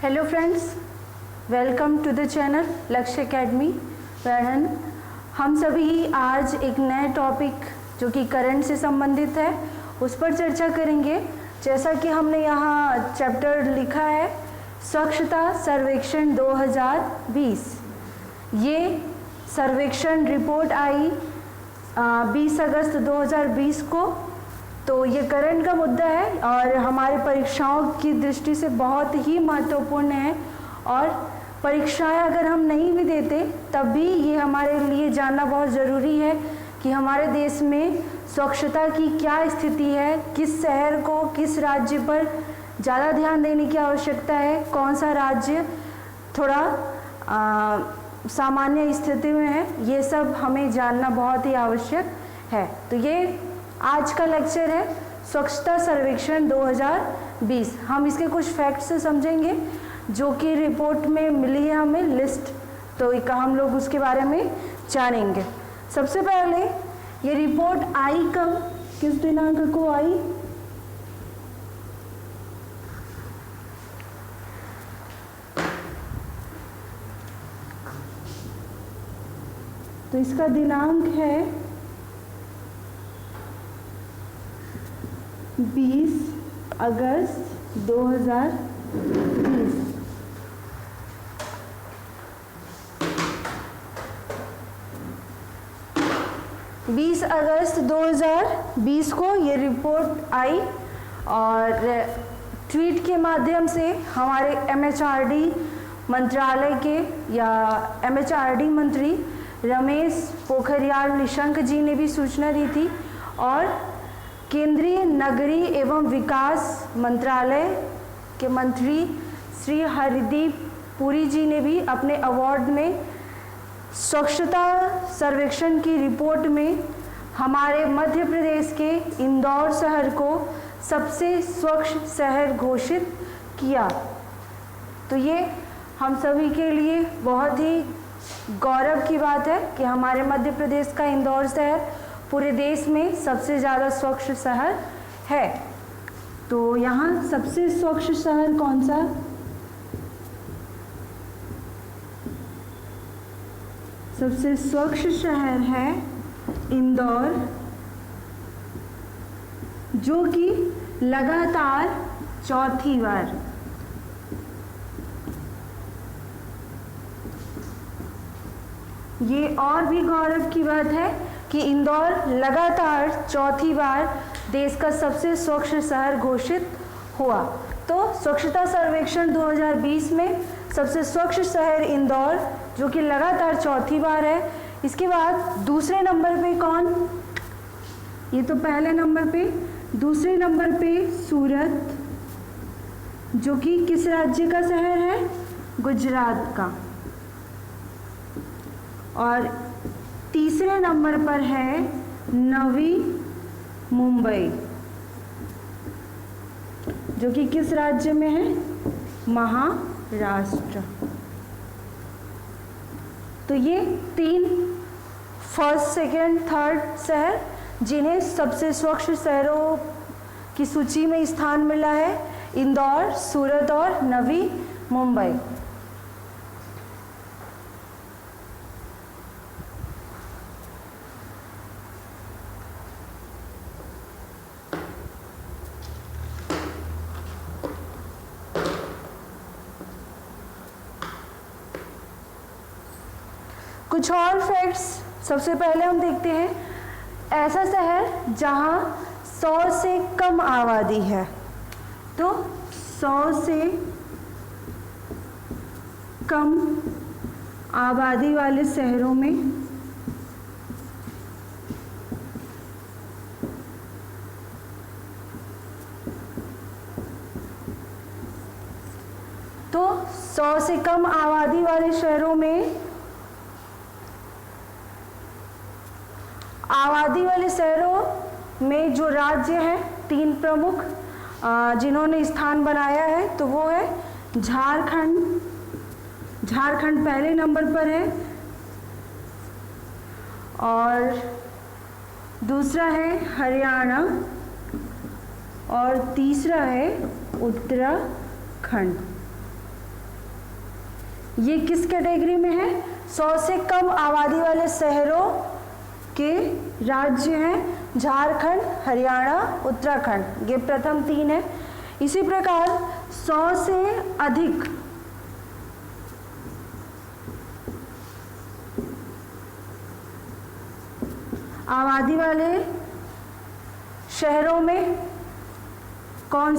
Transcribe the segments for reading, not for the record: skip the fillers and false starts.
Hello friends, welcome to the channel Lakshya academy. वैन हम सभी आज एक नए टॉपिक जो कि करंट से संबंधित है उस पर चर्चा करेंगे। जैसा कि हमने यहाँ चैप्टर लिखा है स्वच्छता सर्वेक्षण 2020। ये सर्वेक्षण रिपोर्ट आई 20 अगस्त 2020 को। तो ये करंट का मुद्दा है और हमारी परीक्षाओं की दृष्टि से बहुत ही महत्वपूर्ण है। और परीक्षाएं अगर हम नहीं भी देते तब भी ये हमारे लिए जानना बहुत ज़रूरी है कि हमारे देश में स्वच्छता की क्या स्थिति है, किस शहर को, किस राज्य पर ज़्यादा ध्यान देने की आवश्यकता है, कौन सा राज्य थोड़ा सामान्य स्थिति में है, ये सब हमें जानना बहुत ही आवश्यक है। तो ये आज का लेक्चर है स्वच्छता सर्वेक्षण 2020। हम इसके कुछ फैक्ट्स से समझेंगे जो कि रिपोर्ट में मिली है हमें लिस्ट, तो हम लोग उसके बारे में जानेंगे। सबसे पहले ये रिपोर्ट आई कब, किस दिनांक को आई? तो इसका दिनांक है 20 अगस्त 2020। अगस्त 2020 को ये रिपोर्ट आई और ट्वीट के माध्यम से हमारे MHRD मंत्रालय के या MHRD मंत्री रमेश पोखरियाल निशंक जी ने भी सूचना दी थी। और केंद्रीय नगरीय एवं विकास मंत्रालय के मंत्री श्री हरदीप पुरी जी ने भी अपने अवार्ड में स्वच्छता सर्वेक्षण की रिपोर्ट में हमारे मध्य प्रदेश के इंदौर शहर को सबसे स्वच्छ शहर घोषित किया। तो ये हम सभी के लिए बहुत ही गौरव की बात है कि हमारे मध्य प्रदेश का इंदौर शहर पूरे देश में सबसे ज़्यादा स्वच्छ शहर है। तो यहाँ सबसे स्वच्छ शहर कौन सा? सबसे स्वच्छ शहर है इंदौर, जो कि लगातार चौथी बार ये और भी गौरव की बात है कि इंदौर लगातार चौथी बार देश का सबसे स्वच्छ शहर घोषित हुआ। तो स्वच्छता सर्वेक्षण 2020 में सबसे स्वच्छ शहर इंदौर जो कि लगातार चौथी बार है। इसके बाद दूसरे नंबर पे कौन? ये तो पहले नंबर पे। दूसरे नंबर पे सूरत, जो कि किस राज्य का शहर है? गुजरात का। और तीसरे नंबर पर है नवी मुंबई, जो कि किस राज्य में है? महाराष्ट्र। तो ये 3 फर्स्ट, सेकेंड, थर्ड शहर जिन्हें सबसे स्वच्छ शहरों की सूची में स्थान मिला है, इंदौर, सूरत और नवी मुंबई। कुछ और फैक्ट्स सबसे पहले हम देखते हैं। ऐसा शहर जहां 100 से कम आबादी है, तो 100 से कम आबादी वाले शहरों में तो 100 से कम आबादी वाले शहरों में जो राज्य हैं 3 प्रमुख जिन्होंने स्थान बनाया है, तो वो है झारखंड। झारखंड पहले नंबर पर है और दूसरा है हरियाणा और तीसरा है उत्तराखंड। ये किस कैटेगरी में है? 100 से कम आबादी वाले शहरों के राज्य हैं झारखंड, हरियाणा, उत्तराखंड, ये प्रथम 3 है। इसी प्रकार 100 से अधिक आबादी वाले शहरों में कौन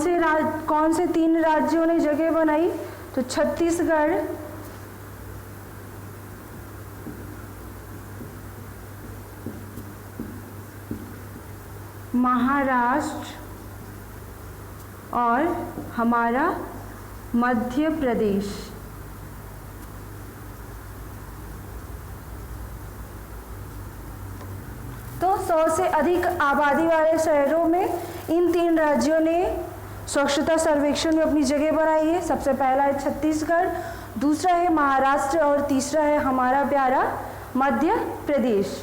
से 3 राज्यों ने जगह बनाई? तो छत्तीसगढ़, महाराष्ट्र और हमारा मध्य प्रदेश। तो 100 से अधिक आबादी वाले शहरों में इन 3 राज्यों ने स्वच्छता सर्वेक्षण में अपनी जगह बनाई है। सबसे पहला है छत्तीसगढ़, दूसरा है महाराष्ट्र और तीसरा है हमारा प्यारा मध्य प्रदेश।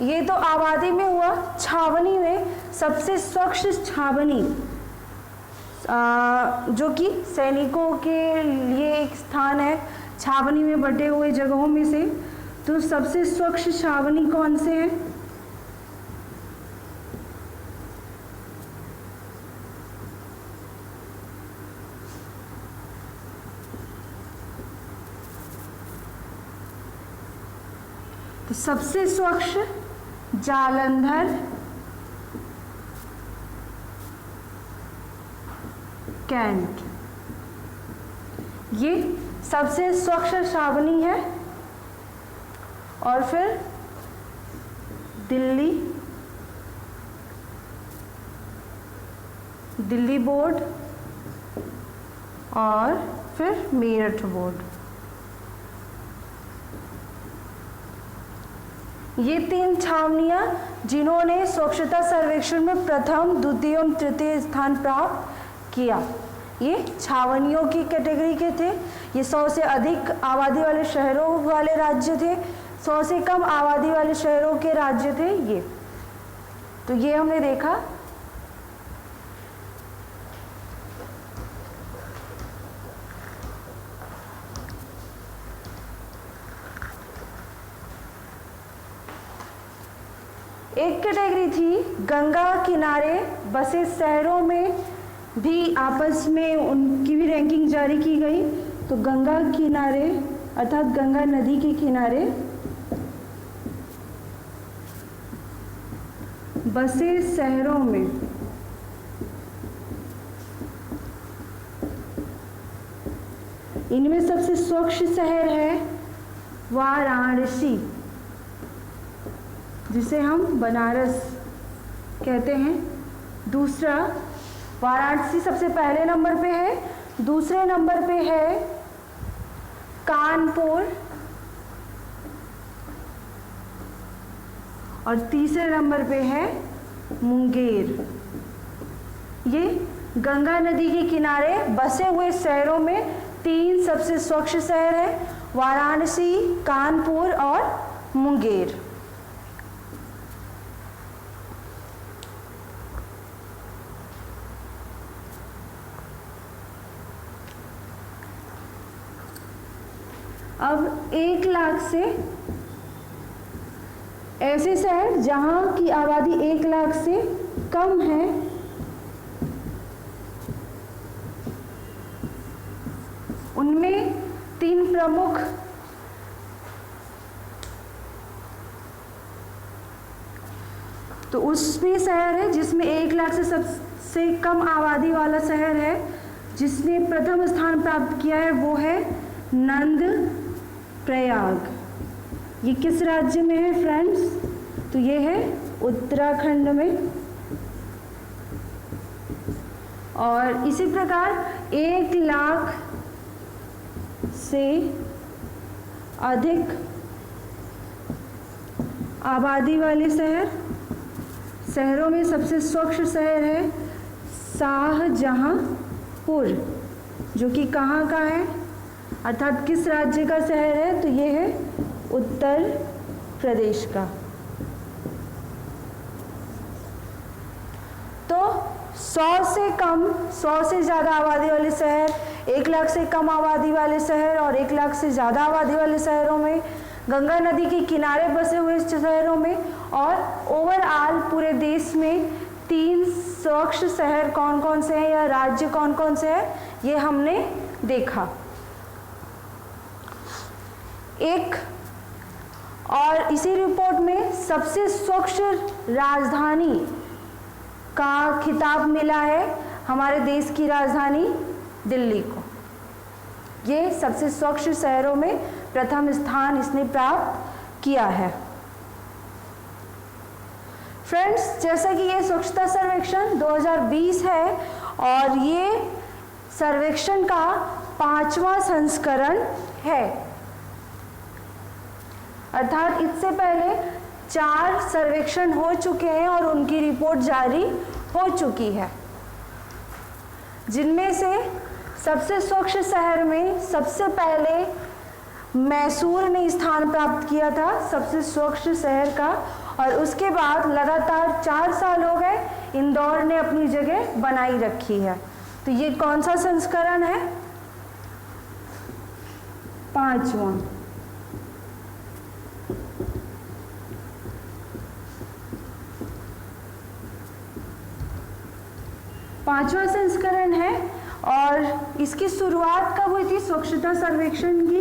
ये तो आबादी में हुआ। छावनी में सबसे स्वच्छ छावनी जो कि सैनिकों के लिए एक स्थान है छावनी में बटे हुए जगहों में से, तो सबसे स्वच्छ छावनी कौन से है? तो सबसे स्वच्छ जालंधर, कैंट, ये सबसे स्वच्छ छावनी है। और फिर दिल्ली बोर्ड और फिर मेरठ बोर्ड, ये 3 छावनियां जिन्होंने स्वच्छता सर्वेक्षण में प्रथम, द्वितीय और तृतीय स्थान प्राप्त किया, ये छावनियों की कैटेगरी के थे। ये 100 से अधिक आबादी वाले शहरों वाले राज्य थे, 100 से कम आबादी वाले शहरों के राज्य थे ये। तो ये हमने देखा। एक कैटेगरी थी गंगा किनारे बसे शहरों में भी आपस में उनकी भी रैंकिंग जारी की गई। तो गंगा किनारे अर्थात गंगा नदी के किनारे बसे शहरों में इनमें सबसे स्वच्छ शहर है वाराणसी, जिसे हम बनारस कहते हैं। दूसरा, वाराणसी सबसे पहले नंबर पे है। दूसरे नंबर पे है कानपुर और तीसरे नंबर पे है मुंगेर। ये गंगा नदी के किनारे बसे हुए शहरों में 3 सबसे स्वच्छ शहर है, वाराणसी, कानपुर और मुंगेर। अब 1 लाख से ऐसे शहर जहां की आबादी 1 लाख से कम है, उनमें 3 प्रमुख तो उसमें शहर है जिसमें 1 लाख से सबसे कम आबादी वाला शहर है, जिसने प्रथम स्थान प्राप्त किया है, वो है नंद प्रयाग। ये किस राज्य में है फ्रेंड्स? तो ये है उत्तराखंड में। और इसी प्रकार 1 लाख से अधिक आबादी वाले शहरों में सबसे स्वच्छ शहर है शाहजहांपुर, जो कि कहाँ का है अर्थात किस राज्य का शहर है? तो ये है उत्तर प्रदेश का। तो 100 से कम, 100 से ज़्यादा आबादी वाले शहर, 1 लाख से कम आबादी वाले शहर और 1 लाख से ज़्यादा आबादी वाले शहरों में, गंगा नदी के किनारे बसे हुए शहरों में, और ओवरऑल पूरे देश में 3 स्वच्छ शहर कौन कौन से हैं या राज्य कौन कौन से हैं, ये हमने देखा। एक और इसी रिपोर्ट में सबसे स्वच्छ राजधानी का खिताब मिला है हमारे देश की राजधानी दिल्ली को। ये सबसे स्वच्छ शहरों में प्रथम स्थान इसने प्राप्त किया है। फ्रेंड्स, जैसा कि ये स्वच्छता सर्वेक्षण 2020 है और ये सर्वेक्षण का 5वां संस्करण है, अर्थात इससे पहले 4 सर्वेक्षण हो चुके हैं और उनकी रिपोर्ट जारी हो चुकी है, जिनमें से सबसे स्वच्छ शहर में सबसे पहले मैसूर ने स्थान प्राप्त किया था सबसे स्वच्छ शहर का, और उसके बाद लगातार 4 साल हो गए इंदौर ने अपनी जगह बनाई रखी है। तो ये कौन सा संस्करण है? 5वां। पांचवा संस्करण है और इसकी शुरुआत कब हुई थी स्वच्छता सर्वेक्षण की?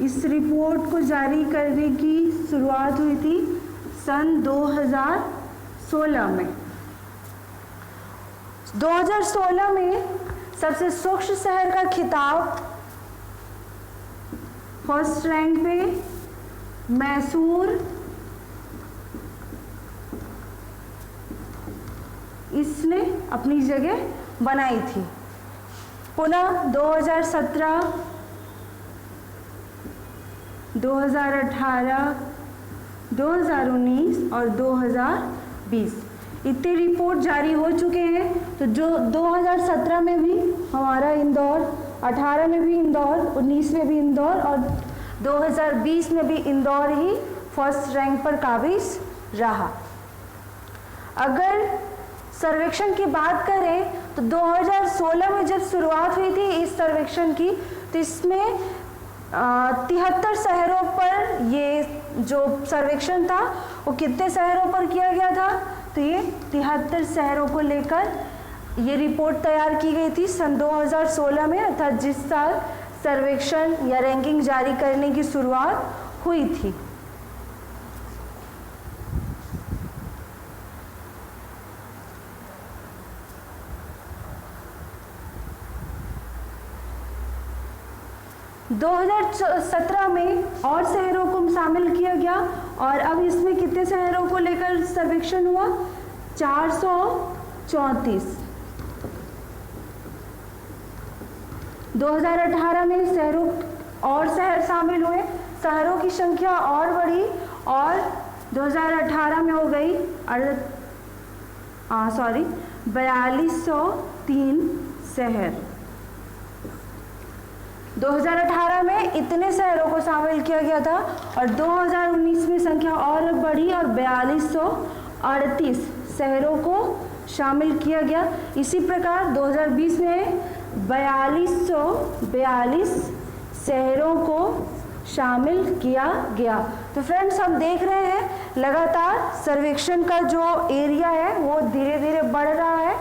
इस रिपोर्ट को जारी करने की शुरुआत हुई थी सन 2016 में। 2016 में सबसे स्वच्छ शहर का खिताब फर्स्ट रैंक पे मैसूर इसने अपनी जगह बनाई थी। पुनः 2017, 2018, 2019 और 2020 इतने रिपोर्ट जारी हो चुके हैं। तो जो 2017 में भी हमारा इंदौर, 18 में भी इंदौर, 19 में भी इंदौर और 2020 में भी इंदौर ही फर्स्ट रैंक पर काबिज रहा। अगर सर्वेक्षण की बात करें तो 2016 में जब शुरुआत हुई थी इस सर्वेक्षण की, तो इसमें 73 शहरों पर ये जो सर्वेक्षण था वो कितने शहरों पर किया गया था? तो ये 73 शहरों को लेकर ये रिपोर्ट तैयार की गई थी सन 2016 में, अर्थात जिस साल सर्वेक्षण या रैंकिंग जारी करने की शुरुआत हुई थी। दो 2017 में और शहरों को शामिल किया गया और अब इसमें कितने शहरों को लेकर सर्वेक्षण हुआ? 434। 2018 में शहर शामिल हुए, शहरों की संख्या और बढ़ी और 2018 में हो गई 4203 शहर। 2018 में इतने शहरों को शामिल किया गया था और 2019 में संख्या और बढ़ी और 4238 शहरों को शामिल किया गया। इसी प्रकार 2020 में 4242 शहरों को शामिल किया गया। तो फ्रेंड्स, हम देख रहे हैं लगातार सर्वेक्षण का जो एरिया है वो धीरे धीरे बढ़ रहा है।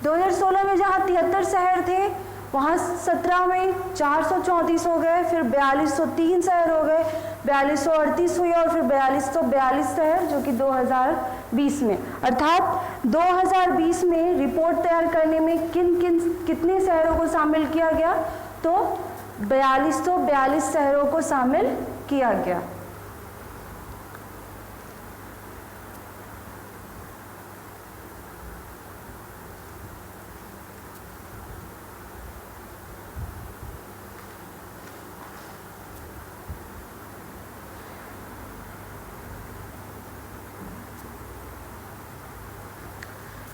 2016 में जहाँ 73 शहर थे वहाँ 17 में 434 हो गए, फिर 4203 शहर हो गए, 4238 हुए और फिर 4242 शहर जो कि 2020 में, अर्थात 2020 में रिपोर्ट तैयार करने में कितने शहरों को शामिल किया गया? तो 4242 शहरों को शामिल किया गया।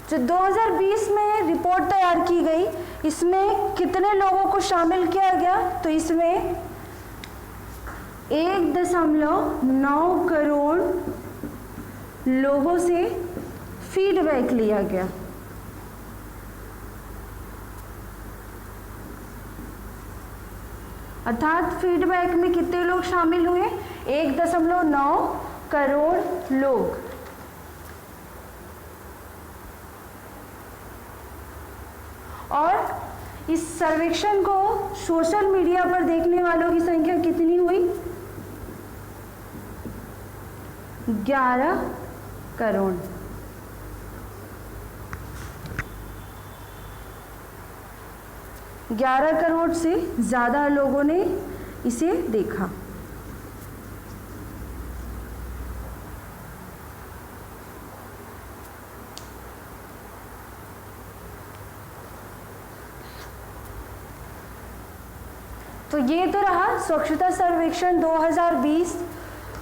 जो 2020 में रिपोर्ट तैयार की गई इसमें कितने लोगों को शामिल किया गया? तो इसमें 1.9 करोड़ लोगों से फीडबैक लिया गया। अर्थात फीडबैक में कितने लोग शामिल हुए? 1.9 करोड़ लोग। और इस सर्वेक्षण को सोशल मीडिया पर देखने वालों की संख्या कितनी हुई? 11 करोड़। ग्यारह करोड़ से ज़्यादा लोगों ने इसे देखा। तो ये तो रहा स्वच्छता सर्वेक्षण 2020।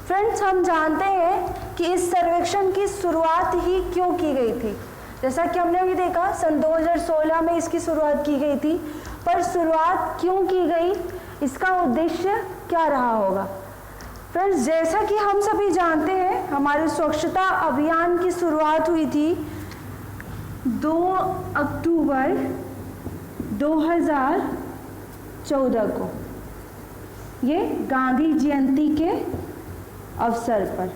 फ्रेंड्स, हम जानते हैं कि इस सर्वेक्षण की शुरुआत ही क्यों की गई थी। जैसा कि हमने अभी देखा सन 2016 में इसकी शुरुआत की गई थी, पर शुरुआत क्यों की गई, इसका उद्देश्य क्या रहा होगा? फ्रेंड्स, जैसा कि हम सभी जानते हैं, हमारे स्वच्छता अभियान की शुरुआत हुई थी 2 अक्टूबर 2014 को, ये गांधी जयंती के अवसर पर।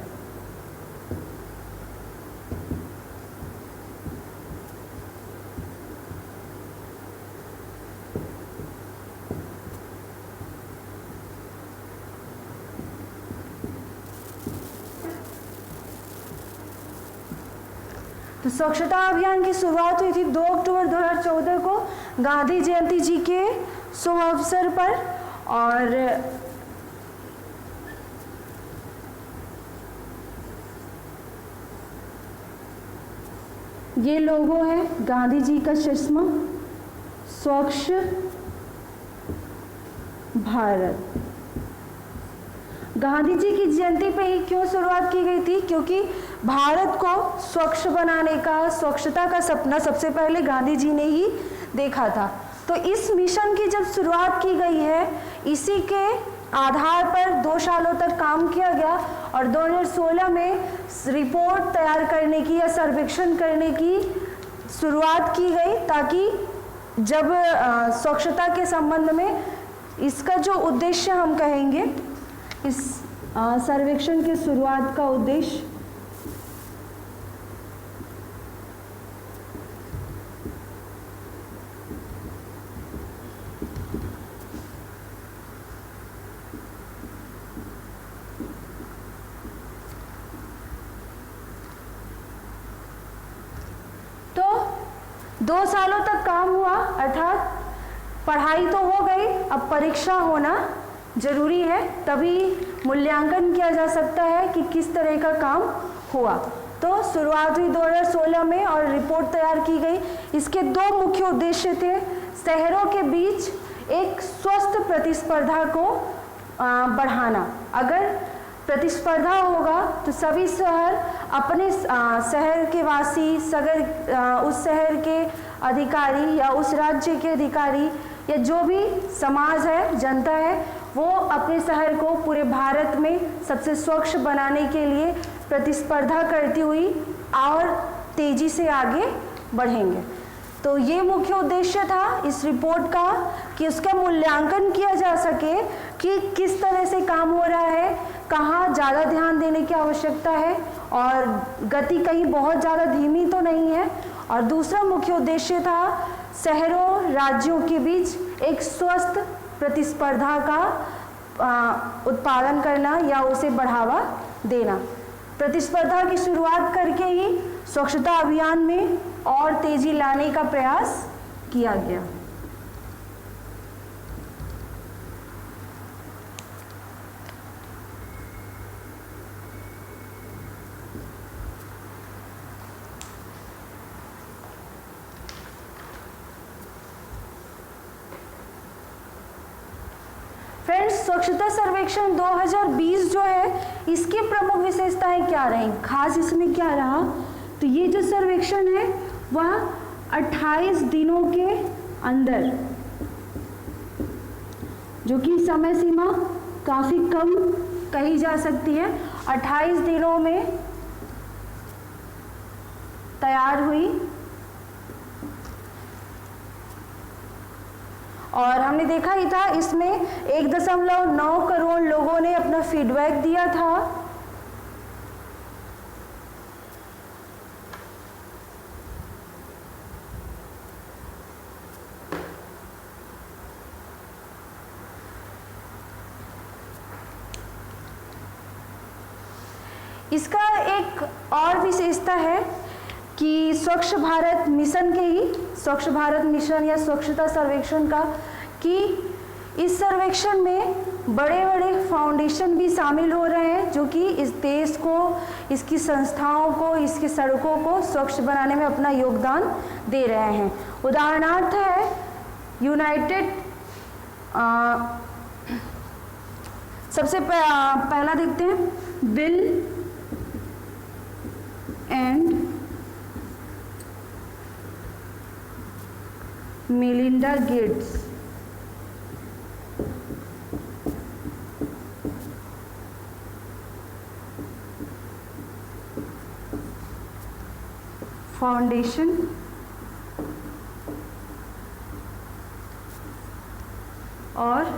तो स्वच्छता अभियान की शुरुआत हुई थी 2 अक्टूबर 2014 को गांधी जयंती जी के शुभ अवसर पर। और ये लोगो है गांधी जी का चश्मा, स्वच्छ भारत। गांधी जी की जयंती पे ही क्यों शुरुआत की गई थी? क्योंकि भारत को स्वच्छ बनाने का, स्वच्छता का सपना सबसे पहले गांधी जी ने ही देखा था। तो इस मिशन की जब शुरुआत की गई है, इसी के आधार पर 2 सालों तक काम किया गया और 2016 में रिपोर्ट तैयार करने की या सर्वेक्षण करने की शुरुआत की गई, ताकि जब स्वच्छता के संबंध में इसका जो उद्देश्य हम कहेंगे, इस सर्वेक्षण की शुरुआत का उद्देश्य तो 2 सालों तक काम हुआ, अर्थात पढ़ाई तो हो गई, अब परीक्षा होना जरूरी है, तभी मूल्यांकन किया जा सकता है कि किस तरह का काम हुआ। तो शुरुआत हुई 2016 में और रिपोर्ट तैयार की गई। इसके 2 मुख्य उद्देश्य थे। शहरों के बीच एक स्वस्थ प्रतिस्पर्धा को बढ़ाना। अगर प्रतिस्पर्धा होगा तो सभी शहर अपने शहर के वासी, उस शहर के अधिकारी या उस राज्य के अधिकारी या जो भी समाज है, जनता है, वो अपने शहर को पूरे भारत में सबसे स्वच्छ बनाने के लिए प्रतिस्पर्धा करती हुई और तेजी से आगे बढ़ेंगे। तो ये मुख्य उद्देश्य था इस रिपोर्ट का, कि उसका मूल्यांकन किया जा सके कि किस तरह से काम हो रहा है, कहाँ ज़्यादा ध्यान देने की आवश्यकता है और गति कहीं बहुत ज़्यादा धीमी तो नहीं है। और दूसरा मुख्य उद्देश्य था शहरों राज्यों के बीच एक स्वस्थ प्रतिस्पर्धा का उत्पादन करना या उसे बढ़ावा देना। प्रतिस्पर्धा की शुरुआत करके ही स्वच्छता अभियान में और तेजी लाने का प्रयास किया गया। फ्रेंड्स, स्वच्छता सर्वेक्षण 2020 जो है, इसकी प्रमुख विशेषताएं क्या रही, खास इसमें क्या रहा? तो ये जो सर्वेक्षण है वह 28 दिनों के अंदर, जो कि समय सीमा काफ़ी कम कही जा सकती है, 28 दिनों में तैयार हुई और हमने देखा ही था इसमें 1.9 करोड़ लोगों ने अपना फीडबैक दिया था। इसका एक और विशेषता है कि स्वच्छ भारत मिशन के ही, स्वच्छ भारत मिशन या स्वच्छता सर्वेक्षण का, कि इस सर्वेक्षण में बड़े बड़े फाउंडेशन भी शामिल हो रहे हैं जो कि इस देश को, इसकी संस्थाओं को, इसकी सड़कों को स्वच्छ बनाने में अपना योगदान दे रहे हैं। उदाहरणार्थ है यूनाइटेड, सबसे पहला देखते हैं, bill and Melinda Gates foundation और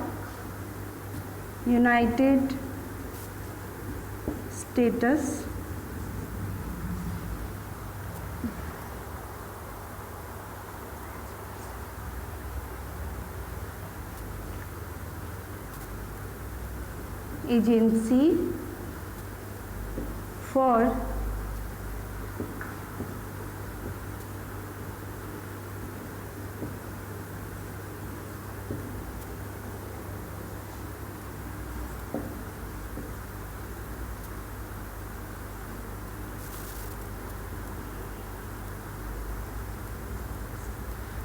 यूनाइटेड स्टेट्स एजेंसी फॉर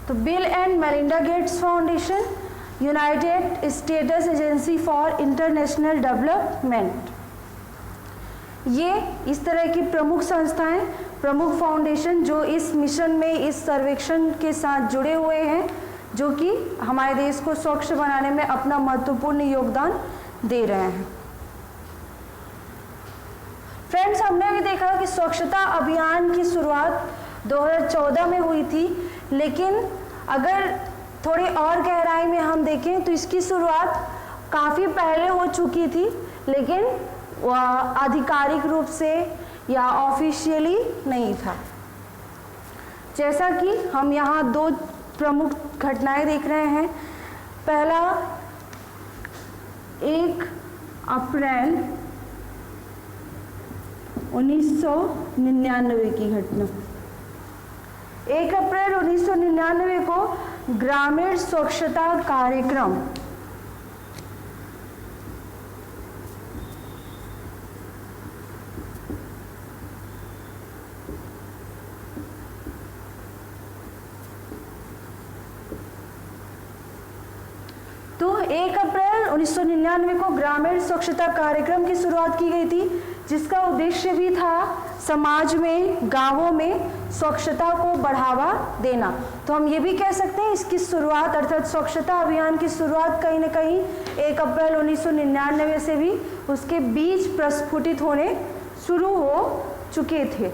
तो bill and Melinda Gates foundation, United states agency for international development, ये इस तरह की प्रमुख संस्थाएं, प्रमुख फाउंडेशन जो इस मिशन में, इस सर्वेक्षण के साथ जुड़े हुए हैं, जो कि हमारे देश को स्वच्छ बनाने में अपना महत्वपूर्ण योगदान दे रहे हैं। फ्रेंड्स, हमने भी देखा कि स्वच्छता अभियान की शुरुआत 2014 में हुई थी, लेकिन अगर थोड़ी और गहराई में हम देखें तो इसकी शुरुआत काफ़ी पहले हो चुकी थी, लेकिन आधिकारिक रूप से या ऑफिशियली नहीं था। जैसा कि हम यहाँ दो प्रमुख घटनाएं देख रहे हैं। पहला 1 अप्रैल 1999 की घटना। 1 अप्रैल 1999 को ग्रामीण स्वच्छता कार्यक्रम तो 1 अप्रैल 1999 को ग्रामीण स्वच्छता कार्यक्रम की शुरुआत की गई थी, जिसका उद्देश्य भी था समाज में, गांवों में स्वच्छता को बढ़ावा देना। तो हम ये भी कह सकते हैं इसकी शुरुआत अर्थात स्वच्छता अभियान की शुरुआत कहीं न कहीं 1 अप्रैल 1999 से भी उसके बीज प्रस्फुटित होने शुरू हो चुके थे।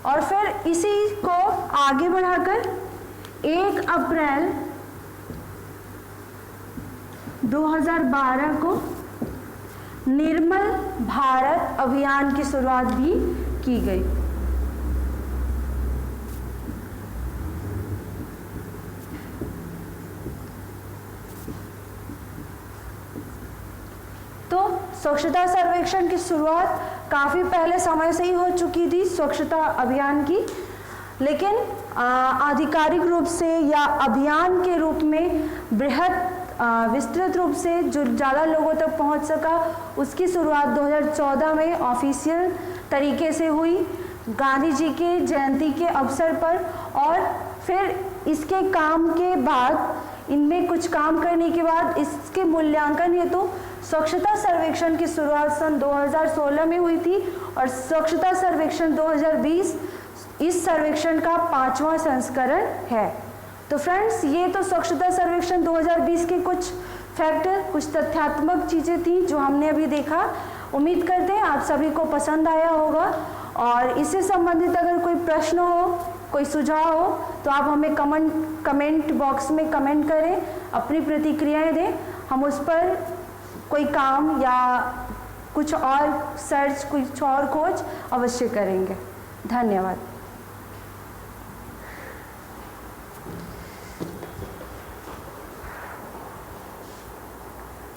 और फिर इसी को आगे बढ़ाकर 1 अप्रैल 2012 को निर्मल भारत अभियान की शुरुआत भी की गई। तो स्वच्छता सर्वेक्षण की शुरुआत काफ़ी पहले समय से ही हो चुकी थी स्वच्छता अभियान की, लेकिन आधिकारिक रूप से या अभियान के रूप में बृहत विस्तृत रूप से जो ज़्यादा लोगों तक पहुंच सका, उसकी शुरुआत 2014 में ऑफिशियल तरीके से हुई गांधी जी के जयंती के अवसर पर। और फिर इसके काम के बाद, इनमें कुछ काम करने के बाद इसके मूल्यांकन हेतु स्वच्छता सर्वेक्षण की शुरुआत सन 2016 में हुई थी और स्वच्छता सर्वेक्षण 2020 इस सर्वेक्षण का 5वां संस्करण है। तो फ्रेंड्स, ये तो स्वच्छता सर्वेक्षण 2020 के कुछ फैक्टर, कुछ तथ्यात्मक चीज़ें थी जो हमने अभी देखा। उम्मीद करते हैं आप सभी को पसंद आया होगा और इससे संबंधित अगर कोई प्रश्न हो, कोई सुझाव हो तो आप हमें कमेंट बॉक्स में कमेंट करें, अपनी प्रतिक्रियाएं दें। हम उस पर कोई काम या कुछ और सर्च, कुछ और खोज अवश्य करेंगे। धन्यवाद।